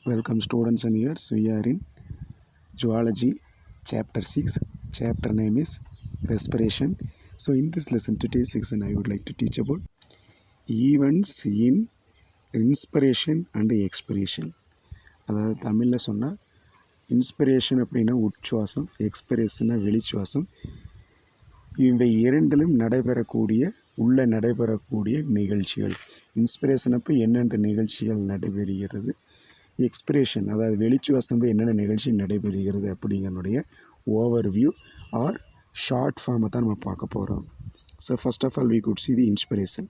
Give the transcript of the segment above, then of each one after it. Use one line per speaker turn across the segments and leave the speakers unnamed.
Welcome students and viewers. We are in Zoology chapter 6. Chapter name is Respiration. So in this lesson, today's section, I would like to teach about events in inspiration and expiration. அதாவது தமிழில் சொன்னால் inspiration அப்படின்னா உட்சுவாசம், எக்ஸ்பிரேஷன்னா வெளிச்சுவாசம். இவை இரண்டிலும் நடைபெறக்கூடிய நிகழ்ச்சிகள். Inspiration அப்போ என்னென்ன நிகழ்ச்சிகள் நடைபெறுகிறது, எக்ஸ்பிரேஷன் அதாவது வெளிச்சுவாசம் என்னென்ன நிகழ்ச்சி நடைபெறுகிறது அப்படிங்கிறனுடைய ஓவர்வியூ ஆர் ஷார்ட் ஃபார்மை தான் நம்ம பார்க்க போகிறோம். So first of all we could see the inspiration.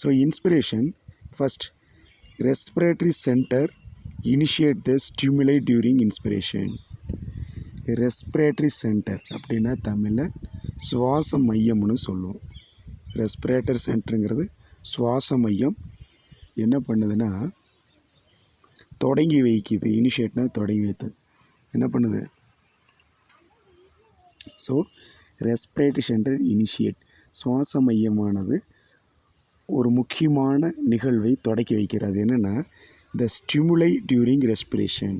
So inspiration first respiratory centre initiate the ஸ்டிமுலை டியூரிங் இன்ஸ்பிரேஷன். ரெஸ்பிரேட்டரி சென்டர் அப்படின்னா தமிழில் சுவாச மையம்னு சொல்லுவோம். ரெஸ்பிரேட்டரி சென்டருங்கிறது சுவாச மையம் என்ன பண்ணுதுன்னா தொடங்கி வைக்குது. இனிஷியேட்னா தொடங்கி வைத்தல் என்ன பண்ணுது. ஸோ ரெஸ்பிரேட்டரி சென்டர் இனிஷியேட் சுவாச மையமானது ஒரு முக்கியமான நிகழ்வை தொடக்கி வைக்கிறது. என்னென்னா த ஸ்டிமுலை டியூரிங் ரெஸ்பிரேஷன்.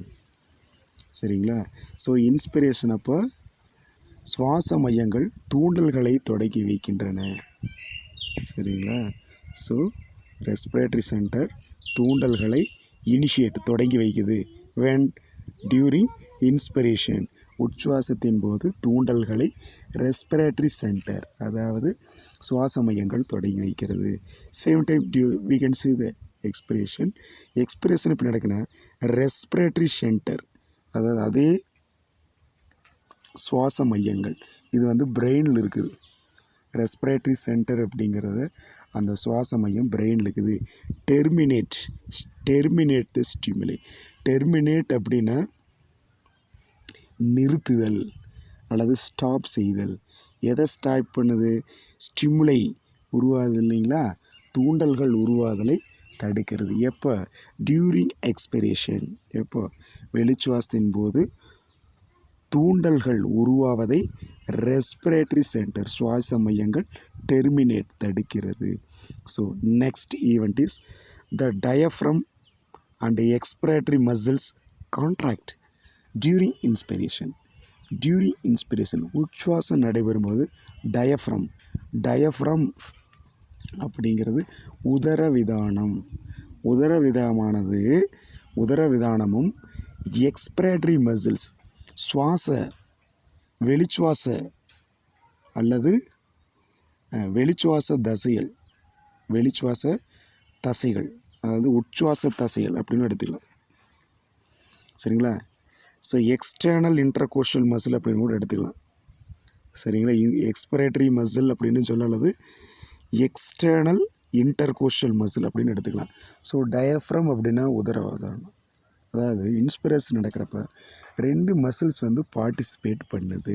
சரிங்களா? ஸோ இன்ஸ்பிரேஷன் அப்போ சுவாச மையங்கள் தூண்டல்களை தொடக்கி வைக்கின்றன. சரிங்களா? ஸோ ரெஸ்பிரேட்டரி சென்டர் தூண்டல்களை இனிஷியேட் தொடங்கி வைக்குது. வென் டியூரிங் இன்ஸ்பிரேஷன் உட்சுவாசத்தின் போது தூண்டல்களை ரெஸ்பிரேட்டரி சென்டர் அதாவது சுவாச மையங்கள் தொடங்கி வைக்கிறது. Same time we can see the expiration இப்போ நடக்குன்னா ரெஸ்பிரேட்டரி சென்டர் அதாவது அதே சுவாச மையங்கள் இது பிரெயினில் இருக்குது. ரெஸ்பிரேட்டரி சென்டர் அப்படிங்கிறது அந்த சுவாச மையம் பிரெயினில் இருக்குது. டெர்மினேட் ஸ்டிமுலை. டெர்மினேட் அப்படின்னா நிறுத்துதல் அல்லது ஸ்டாப் செய்தல். எதை ஸ்டாப் பண்ணுது? ஸ்டிமுலை உருவாகுது இல்லைங்களா, தூண்டல்கள் உருவாதலை தடுக்கிறது. எப்போ? During expression. எப்போ? வெளிச்சுவாசத்தின் போது தூண்டல்கள் உருவாவதை ரெஸ்பிரேட்டரி சென்டர் சுவாச மையங்கள் டெர்மினேட் தடுக்கிறது. So next event is the diaphragm and expiratory muscles contract during inspiration. During inspiration உட்சுவாசம் நடைபெறும்போது டயஃப்ரம் அப்படிங்கிறது உதரவிதானமும் எக்ஸ்பிரேட்டரி மசில்ஸ் வெளிச்சுவாச அல்லது வெளிச்சுவாச தசைகள் அதாவது உட்சுவாச தசைகள் அப்படின்னு எடுத்துக்கலாம். சரிங்களா? ஸோ எக்ஸ்டர்னல் இன்டர்கோஷல் மசில் அப்படின்னு கூட எடுத்துக்கலாம். சரிங்களா? எக்ஸ்பிரேட்டரி மசில் அப்படின்னு சொல்ல அல்லது எக்ஸ்டர்னல் இன்டர்கோஷல் மசில் அப்படின்னு எடுத்துக்கலாம். ஸோ டயஃப்ரம் அப்படின்னா உதரவிதானம். அதாவது இன்ஸ்பிரேஷன் நடக்கிறப்ப ரெண்டு மசில்ஸ் பார்ட்டிசிபேட் பண்ணுது.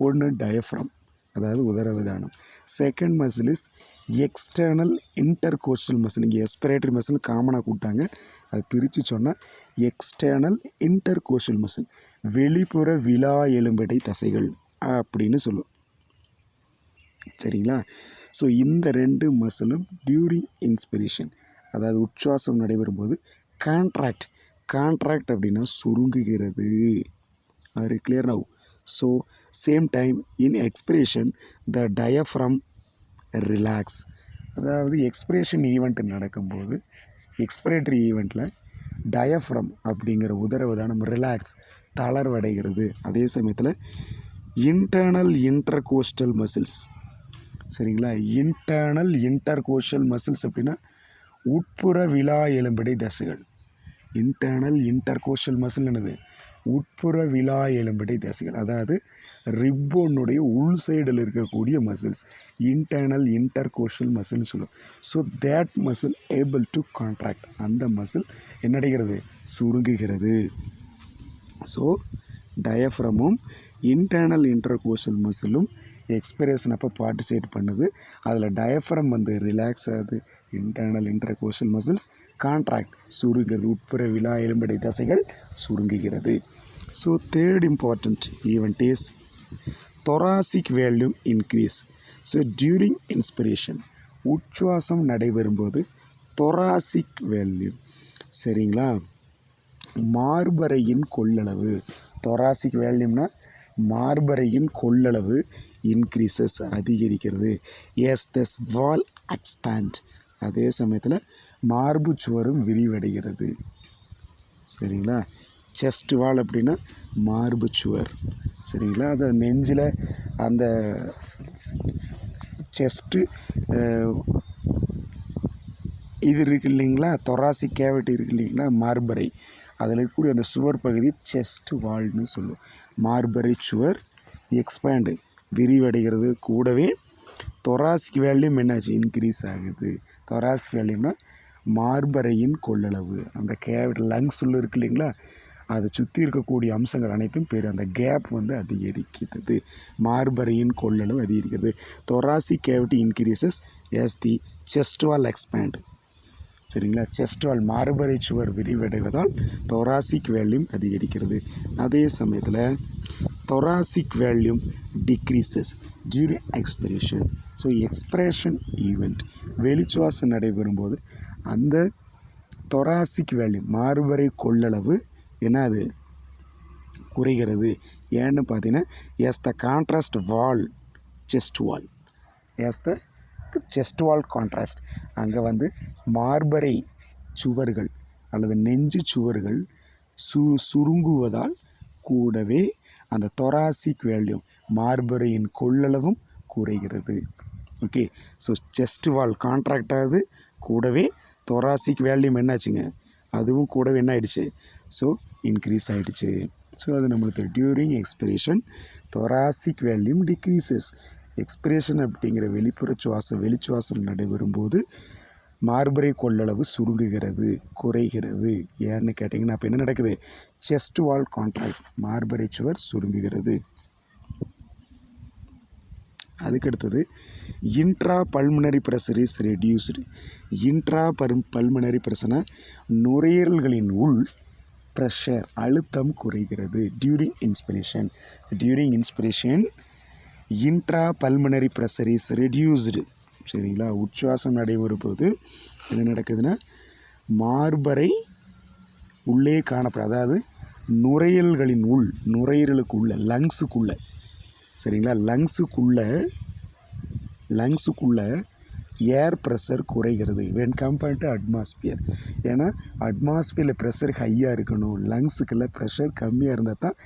ஒன்று டயஃப்ரம் அதாவது உதரவிதானம். Second muscle is external intercostal muscle. இங்கே எஸ்பிரேட்டரி மசில் காமனாக கூப்பிட்டாங்க, அதை பிரித்து சொன்னால் எக்ஸ்டர்னல் இன்டர்கோஸ்டல் மசில் வெளிப்புற விலா எலும்படை தசைகள் அப்படின்னு சொல்லுவோம். சரிங்களா? ஸோ இந்த ரெண்டு மசிலும் டியூரிங் இன்ஸ்பிரேஷன் அதாவது உட்சுவாசம் நடைபெறும்போது கான்ட்ராக்ட் அப்படின்னா சுருங்குகிறது. Are clear now? So same time in expiration the diaphragm relax. அதாவது எக்ஸ்பிரேஷன் ஈவெண்ட் நடக்கும்போது எக்ஸ்பிரேட்டரி ஈவெண்ட்டில் டயஃப்ரம் அப்படிங்கிற உதரவிதானம் ரிலாக்ஸ் தளர்வடைகிறது. அதே சமயத்தில் இன்டர்னல் இன்டர்கோஸ்டல் மசில்ஸ். சரிங்களா? இன்டர்னல் இன்டர்கோஸ்டல் மசில்ஸ் அப்படின்னா உட்புற விலா எலும்படை தசைகள். இன்டர்னல் இன்டர்கோஸ்டல் மசில் என்னது? உட்புற விலா எலும்படை தசைகள். அதாவது ரிப்போனுடைய உள் சைடில் இருக்கக்கூடிய மசில்ஸ் இன்டர்னல் இன்டர்கோஸ்டல் மசில்னு சொல்லுவோம். So that muscle able to contract. அந்த மசில் என்னடைகிறது? சுருங்குகிறது. ஸோ டயஃப்ரமும் இன்டர்னல் இன்டர்கோஸ்டல் மசிலும் எக்ஸ்பிரேஷன் அப்போ பார்ட்டிசிபேட் பண்ணுது. அதில் டயஃப்ரம் ரிலாக்ஸ் ஆகுது. இன்டர்னல் இன்டர்கோஸ்டல் மசில்ஸ் கான்ட்ராக்ட் சுருங்குகிறது. உட்புற விலா எலும்படை தசைகள் சுருங்குகிறது. So third important event is thoracic volume increase. So during inspiration உட்சுவாசம் நடைபெறும்போது தொராசிக் வேல்யூம் சரிங்களா. மார்பறையின் கொள்ளளவு thoracic வேல்யூம்னா மார்பறையின் கொள்ளளவு இன்க்ரீசஸ் அதிகரிக்கிறது. எஸ் திஸ் வால் எக்ஸ்பேண்ட் அதே சமயத்தில் மார்பு சுவரும் விரிவடைகிறது. சரிங்களா. செஸ்ட் வால் அப்படின்னா மார்பு சுவர். சரிங்களா. அது நெஞ்சில் அந்த செஸ்ட்டு இது இருக்குது இல்லைங்களா, thoracic கேவிட்டி இருக்குது இல்லைங்களா, மார்பறை, அதில் இருக்கக்கூடிய அந்த சுவர் பகுதி செஸ்ட் வால்னு சொல்லுவோம். மார்பறை சுவர் எக்ஸ்பேண்டு விரிவடைகிறது. கூடவே thoracic வேல்யூம் என்னாச்சு இன்க்ரீஸ் ஆகுது. thoracic வேல்யூம்னா மார்பறையின் கொள்ளளவு, அந்த கேவிட்டி லங்ஸ் உள்ள இருக்குது இல்லைங்களா, அதை சுற்றி இருக்கக்கூடிய அம்சங்கள் அனைத்தும் அந்த கேப் வந்து அதிகரிக்கிறது. மார்பறையின் கொள்ளளவு அதிகரிக்கிறது. thoracic cavity increases as the chest wall expand. சரிங்களா. செஸ்ட் வால் மார்பறை சுவர் விரிவடைவதால் thoracic வேல்யூம் அதிகரிக்கிறது. அதே சமயத்தில் thoracic volume decreases during expiration. So expiration event வெளிச்சுவாசம் நடைபெறும்போது அந்த thoracic வேல்யூம் மார்பறை கொள்ளளவு என்னது குறைகிறது. ஏன்னு பார்த்தீங்கன்னா as the contrast wall chest wall, as the chest wall contrast, அங்கே வந்து மார்பறை சுவர்கள் அல்லது நெஞ்சு சுவர்கள் சுருங்குவதால் கூடவே அந்த thoracic வேல்யூம் மார்பறையின் கொள்ளளவும் குறைகிறது. ஓகே. ஸோ செஸ்ட் வால் கான்ட்ராக்ட் ஆகுது, கூடவே thoracic வேல்யூம் என்னாச்சுங்க அதுவும் கூடவே என்ன ஆகிடுச்சு, ஸோ இன்க்ரீஸ் ஆகிடுச்சு. ஸோ அது நம்மளுக்கு during expiration thoracic volume decreases. Expiration அப்படிங்கிற வெளிச்சுவாசம் நடைபெறும்போது மார்பறை கொள்ளளவு சுருங்குகிறது, குறைகிறது. ஏன்னு கேட்டிங்கன்னா அப்போ என்ன நடக்குது, செஸ்ட் வால் கான்ட்ராக்ட், மார்பறை சுவர் சுருங்குகிறது. அதுக்கடுத்தது intra pulmonary pressure is reduced. Intra pulmonary ப்ரெஷர்னா நுரையீரல்களின் உள் ப்ரெஷர் அழுத்தம் குறைகிறது. During inspiration intra pulmonary pressure is reduced. சரிங்களா. உச்சுவாசம் நடைபெறும் போது என்ன நடக்குதுன்னா மார்பறை உள்ளே காணப்படும், அதாவது நுரையீரல்களின் நுரையீரலுக்குள்ள லங்ஸுக்குள்ள, சரிங்களா, லங்ஸுக்குள்ள ஏர் ப்ரெஷர் குறைகிறது வென் கம்பேர்ட் டு அட்மாஸ்பியர். ஏன்னா அட்மாஸ்பியரில் ப்ரெஷர் ஹையாக இருக்கணும், லங்ஸுக்குள்ள ப்ரெஷர் கம்மியாக இருந்தால் தான்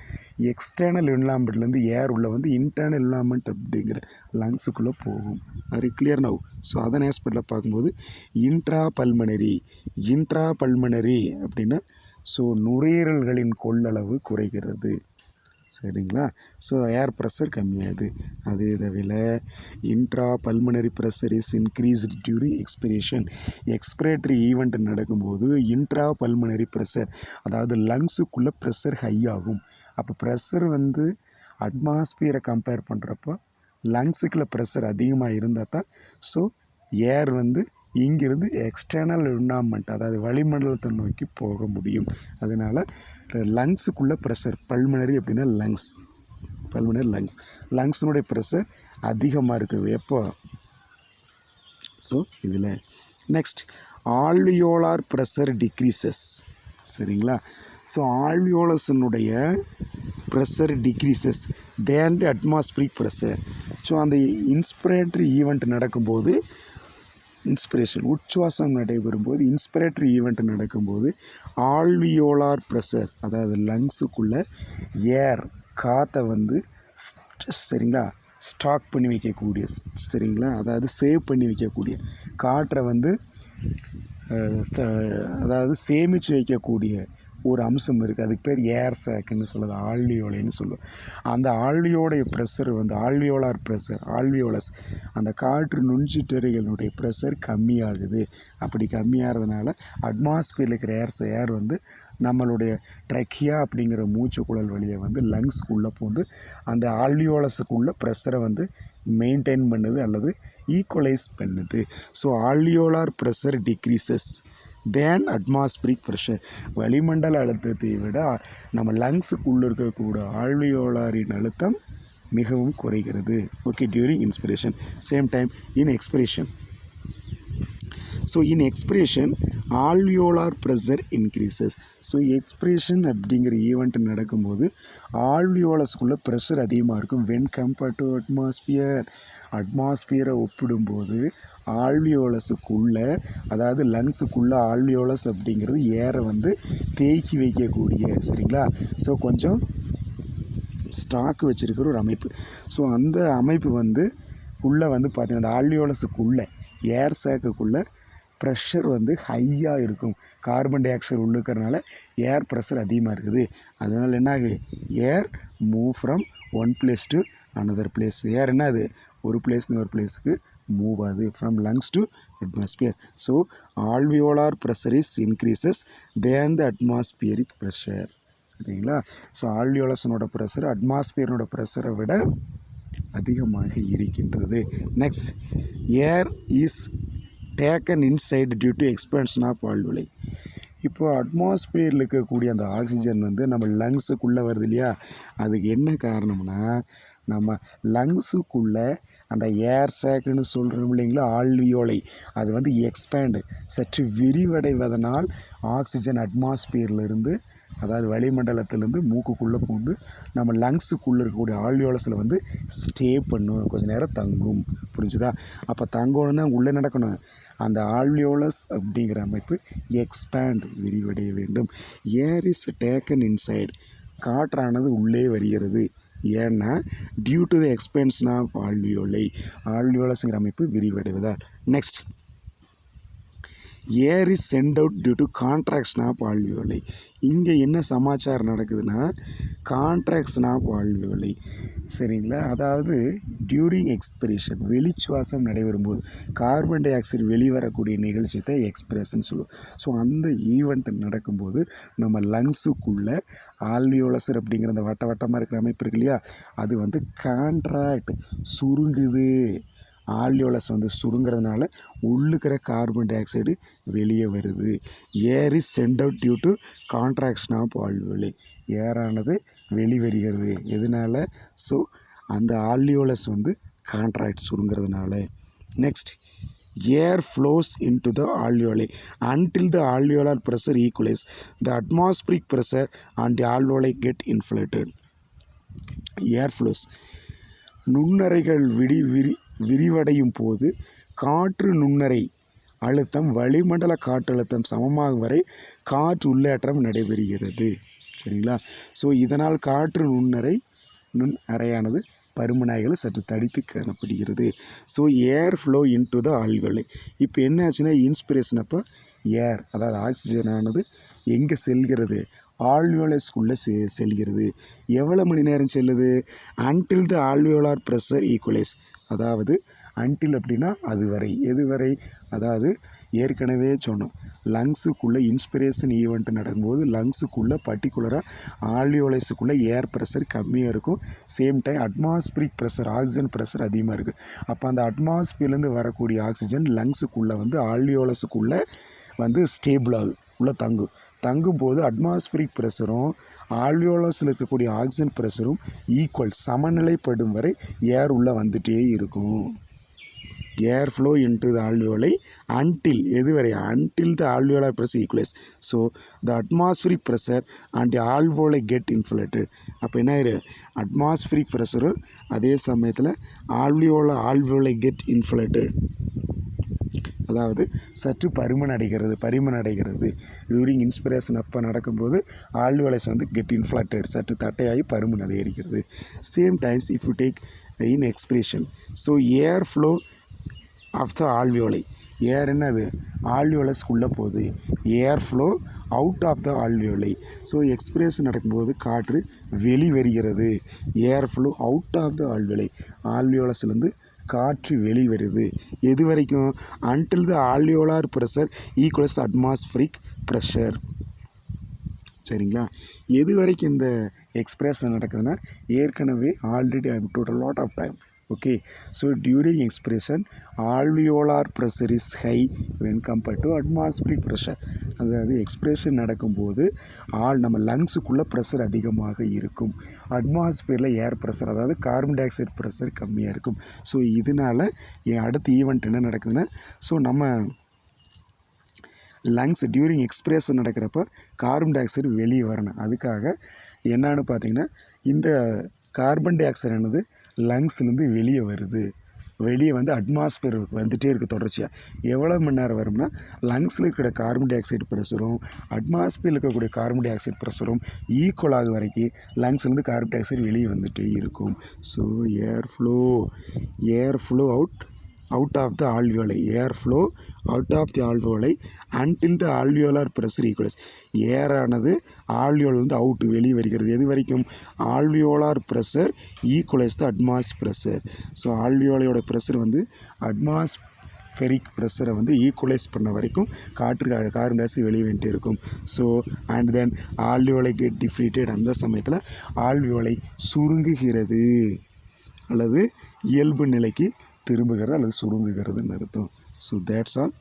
எக்ஸ்டர்னல் என்விரான்மெண்ட்லேருந்து ஏர் உள்ள வந்து இன்டர்னல் என்விரான்மெண்ட் அப்படிங்கிற லங்ஸுக்குள்ளே போகும். அது கிளியர் நவ். ஸோ அதன் ஆஸ்பெக்டில் பார்க்கும்போது இன்ட்ரா பல்மனரி அப்படின்னா ஸோ நுரையீரல்களின் கொள்ளளவு குறைகிறது. சரிங்களா. ஸோ ஏர் ப்ரெஷர் கம்மியாகுது. அதே தவிர intra pulmonary pressure is increased during expression. Excretory event நடக்கும்போது இன்ட்ரா பல்மனரி ப்ரெஷர், அதாவது லங்ஸுக்குள்ளே ப்ரெஷர் ஹை ஆகும். அப்போ ப்ரெஷர் வந்து அட்மாஸ்பியரை கம்பேர் பண்ணுறப்போ லங்ஸுக்குள்ள ப்ரெஷர் அதிகமாக இருந்தால் தான் ஸோ ஏர் வந்து இங்கிருந்து எக்ஸ்டர்னல் என்விரான்மெண்ட், அதாவது வளிமண்டலத்தை நோக்கி போக முடியும். அதனால் லங்ஸுக்குள்ளே ப்ரெஷர், பல்மனரி அப்படின்னா லங்ஸினுடைய ப்ரெஷர் அதிகமாக இருக்குது. எப்போ, ஸோ இதில் நெக்ஸ்ட் ஆல்வியோலார் ப்ரெஷர் டிக்ரீசஸ். சரிங்களா. ஸோ ஆல்வியோலஸினுடைய ப்ரெஷர் டிக்ரீசஸ் தேன் தி அட்மாஸ்பிரிக் ப்ரெஷர். ஸோ அந்த இன்ஸ்பிரேட்டரி ஈவெண்ட் நடக்கும்போது உச்சுவாசம் நடைபெறும்போது இன்ஸ்பிரேட்டரி ஈவெண்ட் நடக்கும்போது ஆல்வியோலார் ப்ரெஷர், அதாவது லங்ஸுக்குள்ளே ஏர் காற்றை வந்து சரிங்களா ஸ்டாக் பண்ணி வைக்கக்கூடிய, சரிங்களா, அதாவது சேவ் பண்ணி வைக்கக்கூடிய, காற்றை வந்து அதாவது சேமித்து வைக்கக்கூடிய ஒரு அம்சம் இருக்குது. அதுக்கு பேர் ஏர் சாக்குன்னு சொல்லுது, ஆல்வியோலைன்னு சொல்லுவோம். அந்த ஆல்வியோடைய ப்ரெஷர் வந்து ஆல்வியோலார் ப்ரெஷர், ஆல்வியோலஸ் அந்த காற்று நுண்சிட்டறைகளுடைய ப்ரெஷர் கம்மியாகுது. அப்படி கம்மியாகிறதுனால அட்மாஸ்பியரில் இருக்கிற ஏர் வந்து நம்மளுடைய ட்ரக்கியா அப்படிங்கிற மூச்சுக்குழல் வழியை வந்து லங்ஸ்க்குள்ளே போந்து அந்த ஆல்வியோலஸுக்குள்ளே ப்ரெஷரை வந்து மெயின்டைன் பண்ணுது அல்லது ஈக்குவலைஸ் பண்ணுது. ஸோ ஆல்வியோலார் ப்ரெஷர் டிக்ரீசஸ் தேன் அட்மாஸ்பிரிக் ப்ரெஷர். வளிமண்டல அழுத்தத்தை விட நம்ம லங்ஸுக்குள்ளே இருக்கக்கூடிய ஆல்வியோலாரின் அழுத்தம் மிகவும் குறைகிறது. Okay. During inspiration, same time in expiration. So in expression alveolar pressure increases. So expression அப்படிங்கிற ஈவெண்ட் நடக்கும்போது ஆல்வியோலஸ்குள்ளே ப்ரெஷர் அதிகமாக இருக்கும் வென் கம்பேர்ட் டு அட்மாஸ்பியர். அட்மாஸ்பியரை ஒப்பிடும்போது ஆல்வியோலஸுக்குள்ளே, அதாவது லங்ஸுக்குள்ளே ஆல்வியோலஸ் அப்படிங்கிறது ஏரை வந்து தேக்கி வைக்கக்கூடிய, சரிங்களா, ஸோ கொஞ்சம் ஸ்டாக் வச்சுருக்கிற ஒரு அமைப்பு. ஸோ அந்த அமைப்பு வந்து உள்ளே வந்து பார்த்திங்கன்னா ஆல்வியோலஸுக்குள்ளே ஏர் சேக்குக்குள்ளே ப்ரெஷர் வந்து ஹையாக இருக்கும். கார்பன் டை ஆக்சைடு உள்ள இருக்கிறனால ஏர் ப்ரெஷர் அதிகமாக இருக்குது. அதனால் என்ன ஆகுது, air move from one place to another place. Air என்ன அது ஒரு பிளேஸ்னு ஒரு பிளேஸுக்கு மூவ் ஆகுது from lungs to atmosphere. So alveolar pressure is increases than the atmospheric pressure. சரிங்களா. ஸோ ஆல்வியோலஸனோட ப்ரெஷர் அட்மாஸ்பியரோட ப்ரெஷரை விட அதிகமாக இருக்கின்றது. Next, air is taken inside due to expansion of alveoli. இப்போ அட்மாஸ்பியரில் இருக்கக்கூடிய அந்த ஆக்சிஜன் வந்து நம்ம லங்ஸுக்குள்ளே வருது இல்லையா, அதுக்கு என்ன காரணம்னா நம்ம லங்ஸுக்குள்ளே அந்த ஏர் சேக்குன்னு சொல்கிறோம் இல்லைங்களா, ஆல்வியோலை, அது வந்து எக்ஸ்பேண்டு சற்று விரிவடைவதனால் ஆக்சிஜன் அட்மாஸ்பியர்லேருந்து, அதாவது வளிமண்டலத்திலேருந்து மூக்குக்குள்ளே பூந்து நம்ம லங்ஸுக்குள்ளே இருக்கக்கூடிய ஆல்வியோலஸில் வந்து ஸ்டே பண்ணும், கொஞ்சம் நேரம் தங்கும். புரிஞ்சுதா? அப்போ தங்கணுன்னா உள்ளே நடக்கணும், அந்த ஆல்வியோலஸ் அப்படிங்கிற அமைப்பு எக்ஸ்பேண்ட் விரிவடைய வேண்டும். ஏர் இஸ் டேக்கன் இன்சைடு, காற்றானது உள்ளே வருகிறது. ஏன்னா due to the expansion of alveoli, ஆல்வியோலஸ்ங்கிற அமைப்பு விரிவடைவதால். Next, air is sent out due to contraction of alveoli. இங்கே என்ன சமாச்சாரம் நடக்குதுன்னா கான்ட்ராக்ஷன் ஆஃப் ஆல்வியோலை, சரிங்களா, அதாவது டியூரிங் எக்ஸ்பிரேஷன் வெளிச்சுவாசம் நடைபெறும்போது கார்பன் டை ஆக்சைடு வெளிவரக்கூடிய நிகழ்ச்சி தான் எக்ஸ்பிரேஷன் சொல்லுவோம். ஸோ அந்த ஈவெண்ட் நடக்கும்போது நம்ம லங்ஸுக்குள்ளே ஆல்வியோலஸ் அப்படிங்கிற அந்த வட்ட வட்டமாக இருக்கிற அமைப்பு இருக்கு இல்லையா, அது வந்து கான்ட்ராக்ட் சுருங்குது. ஆல்வியோலஸ் வந்து சுருங்கிறதுனால உள்ளுக்கிற கார்பன் டை ஆக்சைடு வெளியே வருது. Air is sent out due to contraction of alveoli, ஏரானது வெளிவருகிறது. எதனால? ஸோ அந்த ஆல்வியோலஸ் வந்து கான்ட்ராக்ட் சுருங்கிறதுனால. Next, air flows into the alveoli until the alveolar pressure equalizes. The atmospheric pressure and the alveoli get inflated. Air flows, நுண்ணறைகள் விரிவடையும் போது காற்று நுண்ணறை அழுத்தம் வளிமண்டல காற்றழுத்தம் சமமாகும் வரை காற்று உள்ளேற்றம் நடைபெறுகிறது. சரிங்களா. ஸோ இதனால் காற்று நுண் அறையானது பருமனாய்களை சற்று தடித்து காணப்படுகிறது. So air flow into the alveoli. இப்போ என்ன ஆச்சுன்னா இன்ஸ்பிரேஷன் அப்போ ஏர், அதாவது ஆக்சிஜனானது எங்கே செல்கிறது, ஆல்வியோலஸ்குள்ளே செல்கிறது. எவ்வளோ மணி நேரம் செல்லுது? Until the alveolar pressure equalise, அதாவது அன்டில் அப்படின்னா அதுவரை, எதுவரை, அதாவது ஏற்கனவே சொன்னோம் லங்ஸுக்குள்ளே இன்ஸ்பிரேஷன் ஈவெண்ட் நடக்கும்போது லங்ஸுக்குள்ளே பர்டிகுலராக ஆல்வியோலைஸுக்குள்ளே ஏர் ப்ரெஷர் கம்மியாக இருக்கும். Same time atmospheric pressure oxygen pressure அதிகமாக இருக்குது. அப்போ அந்த அட்மாஸ்பியர்லேருந்து வரக்கூடிய ஆக்சிஜன் லங்ஸுக்குள்ளே வந்து ஆல்வியோலஸுக்குள்ளே வந்து ஸ்டேபிள் ஆகும், உள்ளே தங்கும்போது அட்மாஸ்பிரிக் ப்ரெஷரும் ஆல்வியோலஸில் இருக்கக்கூடிய ஆக்சிஜன் ப்ரெஷரும் ஈக்குவல் சமநிலைப்படும் வரை ஏர் உள்ளே வந்துகிட்டே இருக்கும். Air flow into the alveoli until, எதுவரை, until the alveolar pressure equalise. So the atmospheric pressure and alveoli get inflated. அப்போ என்ன ஆயிரு, அட்மாஸ்பிரிக் ப்ரெஷரும் அதே சமயத்தில் ஆல்வியோலை கெட் இன்ஃப்ளேட்டட், அதாவது சற்று பருமன் அடைகிறது. டியூரிங் இன்ஸ்பிரேஷன் அப்போ நடக்கும்போது ஆல்வியோலைஸ் வந்து கெட் இன்ஃப்ளேட்டட், சற்று தட்டையாகி பருமன் அதிகரிக்கிறது. Same times if you take in expiration, so air flow of the alveoli, air என்னது ஆல்வியோலஸ்குள்ளே போகுது, air flow out of the alveoli. So expiration நடக்கும்போது காற்று வெளிவருகிறது, air flow out of the alveoli, ஆல்வியோலஸ்லேருந்து காற்று வெளிவருது. எது வரைக்கும்? Until the alveolar pressure equals atmospheric pressure. சரிங்களா. எது வரைக்கும் இந்த எக்ஸ்பிரேஷன் நடக்குதுன்னா ஏற்கனவே ஆல்ரெடி ஐ டோட் a lot of time. Okay. So during expiration alveolar pressure is high when compared to atmospheric pressure. அதாவது எக்ஸ்பிரேஷன் நடக்கும்போது நம்ம லங்ஸுக்குள்ளே ப்ரெஷர் அதிகமாக இருக்கும், அட்மாஸ்பியரில் ஏர் ப்ரெஷர், அதாவது கார்பன் டை ஆக்சைடு ப்ரெஷர் கம்மியாக இருக்கும். ஸோ இதனால் அடுத்த ஈவெண்ட் என்ன நடக்குதுன்னா, ஸோ நம்ம லங்ஸ் டியூரிங் எக்ஸ்பிரேஷன் நடக்கிறப்ப கார்பன் டை ஆக்சைடு வெளியே வரணும். அதுக்காக என்னன்னு பார்த்தீங்கன்னா இந்த கார்பன் டை ஆக்சைடு என்னது லங்ஸ்லேருந்து வெளியே வருது. வெளியே வந்து அட்மாஸ்பியருக்கு வந்துகிட்டே இருக்குது தொடர்ச்சியாக. எவ்வளோ மணி நேரம் வரும்னா லங்ஸில் இருக்கிற கார்பன் டை ஆக்சைடு ப்ரெஷரும் அட்மாஸ்பியரில் இருக்கக்கூடிய கார்பன் டை ஆக்சைடு ப்ரெஷரும் ஈக்குவல் ஆக வரைக்கும் லங்ஸ்லேருந்து கார்பன் டை ஆக்சைடு வெளியே வந்துகிட்டே இருக்கும். So air flow out of the alveoli, air flow out of the alveoli until the alveolar pressure equals. ஏர் ஆனது ஆல்வியோல் வந்து அவுட் வெளியே வருகிறது. எது வரைக்கும்? ஆல்வியோலார் ப்ரெஷர் ஈக்குவலைஸ் த அட்மாஸ் ப்ரெஷர். ஸோ ஆல்வியோலையோட ப்ரெஷர் வந்து அட்மாஸ்பெரிக் ப்ரெஷரை வந்து ஈக்குவலைஸ் பண்ண வரைக்கும் கார்பன் டை ஆக்சைடு வெளியே வந்துட்டே இருக்கும். So and then alveoli get deflated. அந்த சமயத்தில் ஆல்வியோலை சுருங்குகிறது அல்லது இயல்பு நிலைக்கு திரும்புகிறது அல்லது சுருங்குகிறதுன்னு அர்த்தம். So that's all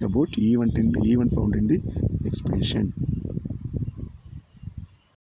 about event found in the expression.